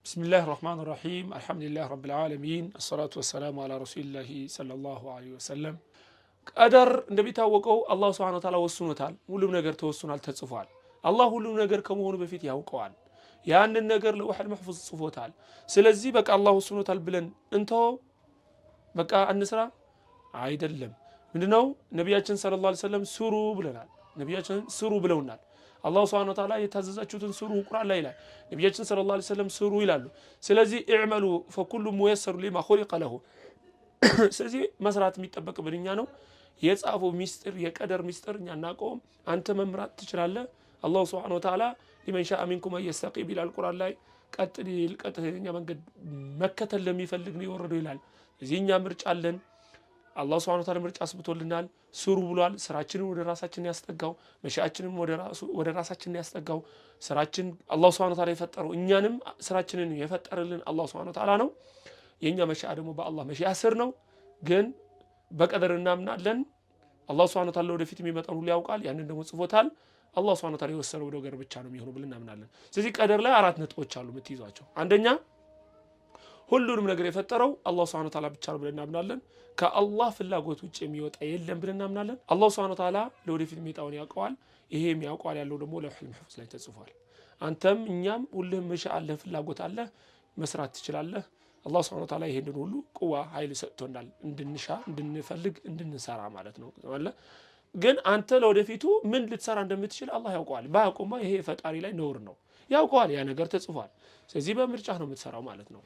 بسم الله الرحمن الرحيم الحمد لله رب العالمين الصلاة والسلام على رسول الله صلى الله عليه وسلم قدر النبي ታወቀው አላህ Subhanahu Wa Ta'ala ወስኖታል ሁሉም ነገር ተወስኗል ተጽፏል አላህ ሁሉም ነገር ከመሆኑ በፊት ያውቀዋል ያንን ነገር ለውህል محفوظ ጽፎታል ስለዚህ በቃ አላህ ወስኖታል ብለን እንተው በቃ እንስራ አይደለም ምንድነው ነብያችን ሰለላሁ ዐለይሂ ወሰለም ስሩ ብለናል ነብያችን ስሩ ብለውናል አላህ Subhanahu Wa Ta'ala የታዘዛችሁትን ስሩ ቁርአን ላይ ይላል ነብያችን ሰለላሁ ዐለይሂ ወሰለም ስሩ ይላሉ ስለዚህ እዕመሉ فكل ميسر لما خلق له ስለዚህ መስራት የሚጠበቅብንኛ ነው የጻፈው ሚስጥር የቀደር ሚስጥር እኛ እናቀውም አንተ መምራት ትችላለህ አላህ Subhanahu Wa Ta'ala لمن شاء منكم يستقيم ይላል ቁርአን ላይ ቀጥተኛ መንገድ መከተል ለሚፈልግ ነው ይወረደው ይላል እዚህኛ ምርጫ አለን አላህ Subhanahu Wa Ta'ala ምርጫ አስብቶልናል ስሩ ብሏል ስራችንን ወደ ራሳችን ያስጠጋው መሻአችንን ወደ ራሳችን ያስጠጋው ስራችን አላህ Subhanahu Wa Ta'ala የፈጠረው እኛንም ስራችንን የፈጠረልን አላህ Subhanahu Wa Ta'ala ነው የኛ መሻአ ደግሞ በአላህ መሻአ ስር ነው ግን በቀደር እናምናለን አላህ Subhanahu Wa Ta'ala ወደፊት የሚመጣው ሁሉ ያውቃል ያንን ደግሞ ጽፎታል አላህ Subhanahu Wa Ta'ala የወሰነው ነገር ብቻ ነው የሚሆነው ብለን እናምናለን ስለዚህ ቀደር ላይ አራት ነጥቦች አሉ የምትይዟቸው አንደኛ ሁሉንም ነገር የፈጠረው አላህ Subhanahu Wa Ta'ala ብቻ ነው ብለን እናምናለን ከአላህ ፍላጎት ውጭ የሚወጣ የለም ብለን እናምናለን አላህ Subhanahu Wa Ta'ala ለወደፊት የሚመጣውን ያውቀዋል ይሄም ያውቀዋል ያለው ደግሞ ለውህል محفوظ ላይ ተጽፏል አንተም እኛም ሁሉም መሻአለ ፍላጎት አለ መስራት ትችላለህ አላህ Subhanahu Wa Ta'ala ይሄንን ሁሉ ቁዋ ኃይል ሰጥቶናል እንድንሻ እንድንፈልግ እንድንሰራ ማለት ነው ግን አንተ ለወደፊቱ ምን ልትሰራ እንደምትችል አላህ ያውቀዋል ባያውቀውማ ይሄ ፈጣሪ ላይ ነውር ነው ያውቀዋል ያ ነገር ተጽፏል ስለዚህ በምርጫህ ነው የምትሰራው ማለት ነው